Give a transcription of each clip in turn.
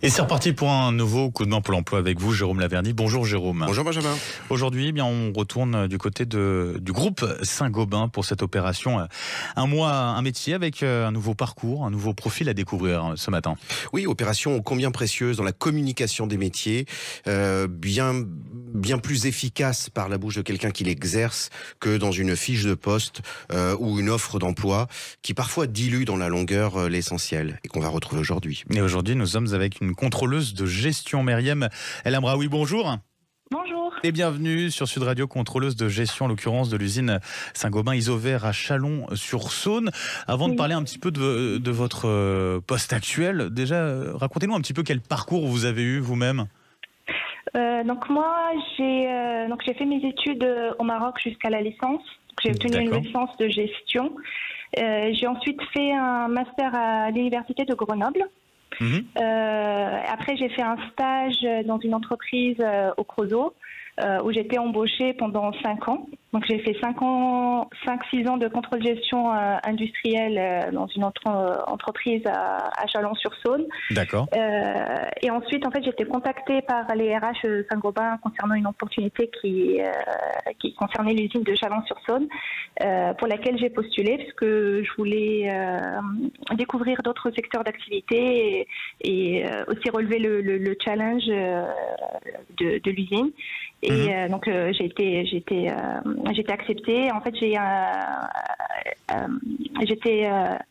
Et c'est reparti pour un nouveau coup de main pour l'emploi avec vous, Jérôme Laverny. Bonjour Jérôme. Bonjour Benjamin. Aujourd'hui, on retourne du côté du groupe Saint-Gobain pour cette opération. Un métier avec un nouveau parcours, un nouveau profil à découvrir ce matin. Oui, opération combien précieuse dans la communication des métiers, bien plus efficace par la bouche de quelqu'un qui l'exerce que dans une fiche de poste ou une offre d'emploi qui parfois dilue dans la longueur l'essentiel et qu'on va retrouver aujourd'hui. Et aujourd'hui, nous sommes avec une contrôleuse de gestion, Myriam El Amraoui. Bonjour. Bonjour. Et bienvenue sur Sud Radio, contrôleuse de gestion, en l'occurrence de l'usine Saint-Gobain Isover à Chalon-sur-Saône. Avant de parler un petit peu de votre poste actuel, déjà, racontez-nous un petit peu quel parcours vous avez eu vous-même. Donc moi, j'ai fait mes études au Maroc jusqu'à la licence. J'ai obtenu une licence de gestion. J'ai ensuite fait un master à l'université de Grenoble. Après, j'ai fait un stage dans une entreprise au Creusot où j'étais embauchée pendant 5 ans. Donc, j'ai fait 5-6 ans de contrôle gestion industrielle dans une autre entreprise à Chalon-sur-Saône. D'accord. Et ensuite, en fait, j'ai été contactée par les RH Saint-Gobain concernant une opportunité qui concernait l'usine de Chalon-sur-Saône, pour laquelle j'ai postulé parce que je voulais découvrir d'autres secteurs d'activité et aussi relever le challenge de l'usine. Et donc j'ai été acceptée. En fait, j'étais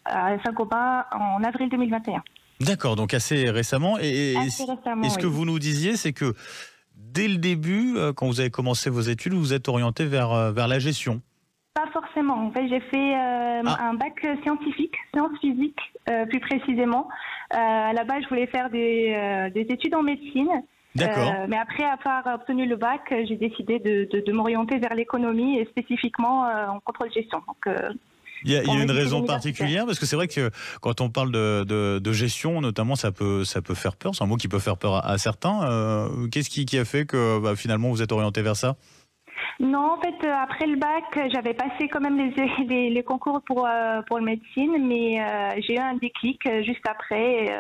à Saint-Gobain en avril 2021. D'accord, donc assez récemment. Assez récemment, et ce que vous nous disiez, c'est que dès le début, quand vous avez commencé vos études, vous êtes orienté vers la gestion. Pas forcément. En fait, j'ai fait un bac scientifique, sciences physiques plus précisément. À la base, je voulais faire des études en médecine. D'accord. Mais après avoir obtenu le bac, j'ai décidé de m'orienter vers l'économie et spécifiquement en contrôle gestion. Donc, il y a une raison particulière, parce que c'est vrai que quand on parle de gestion, notamment, ça peut faire peur. C'est un mot qui peut faire peur à certains. Qu'est-ce qui a fait que finalement vous êtes orienté vers ça ? Non, en fait, après le bac, j'avais passé quand même les concours pour le médecine, mais j'ai eu un déclic juste après.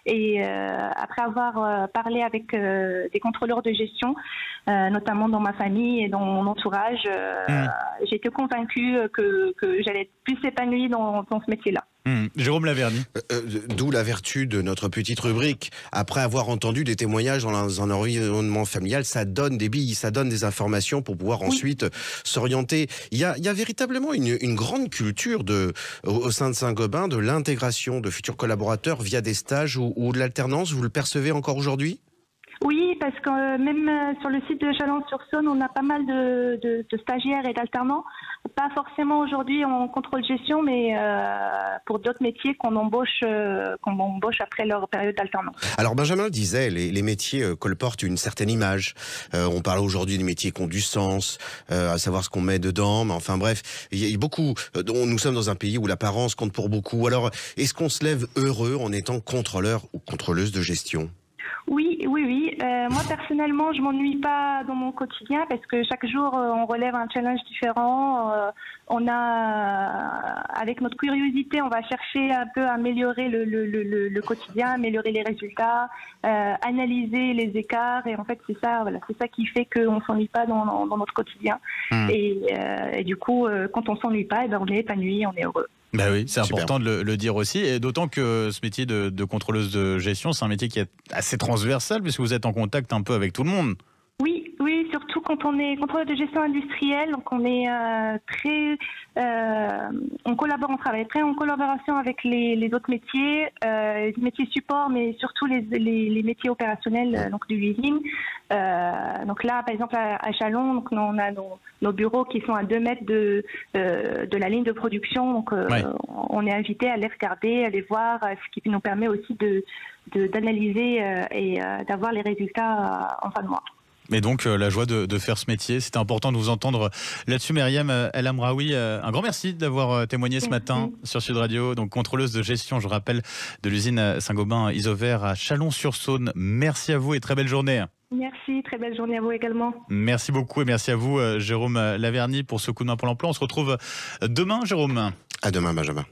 Et après avoir parlé avec des contrôleurs de gestion, notamment dans ma famille et dans mon entourage, j'ai été convaincue que j'allais être plus épanouie dans ce métier-là. Jérôme Laverny. D'où la vertu de notre petite rubrique. Après avoir entendu des témoignages dans un environnement familial, ça donne des billes, ça donne des informations pour pouvoir ensuite s'orienter. Il y a véritablement une grande culture au sein de Saint-Gobain de l'intégration de futurs collaborateurs via des stages ou de l'alternance. Vous le percevez encore aujourd'hui ? Oui, parce que même sur le site de Chalon-sur-Saône, on a pas mal de stagiaires et d'alternants. Pas forcément aujourd'hui en contrôle gestion, mais pour d'autres métiers qu'on embauche après leur période d'alternance. Alors Benjamin le disait, les métiers colportent une certaine image. On parle aujourd'hui des métiers qui ont du sens, à savoir ce qu'on met dedans. Mais enfin bref, il y a beaucoup. Nous sommes dans un pays où l'apparence compte pour beaucoup. Alors, est-ce qu'on se lève heureux en étant contrôleur ou contrôleuse de gestion ? Oui. Moi, personnellement, je m'ennuie pas dans mon quotidien parce que chaque jour, on relève un challenge différent. Avec notre curiosité, on va chercher un peu à améliorer le quotidien, améliorer les résultats, analyser les écarts. Et en fait, c'est ça qui fait qu'on s'ennuie pas dans notre quotidien. Et du coup, quand on s'ennuie pas, on est épanoui, on est heureux. Ben oui, c'est important de le dire aussi, et d'autant que ce métier de contrôleuse de gestion, c'est un métier qui est assez transversal puisque vous êtes en contact un peu avec tout le monde. Oui, surtout quand on est contrôleur de gestion industrielle, donc on est on travaille très en collaboration avec les autres métiers, les métiers support, mais surtout les métiers opérationnels donc de l'usine. Donc là, par exemple à Chalon, donc on a nos bureaux qui sont à 2 mètres de la ligne de production, donc on est invité à aller regarder, à les voir, ce qui nous permet aussi d'analyser et d'avoir les résultats en fin de mois. Et donc la joie de faire ce métier, c'était important de vous entendre là-dessus. Myriam El Amraoui, un grand merci d'avoir témoigné ce matin sur Sud Radio. Donc contrôleuse de gestion, je rappelle, de l'usine Saint-Gobain Isover à Chalon-sur-Saône. Merci à vous et très belle journée. Merci, très belle journée à vous également. Merci beaucoup et merci à vous Jérôme Laverny pour ce coup de main pour l'emploi. On se retrouve demain, Jérôme. À demain, Benjamin.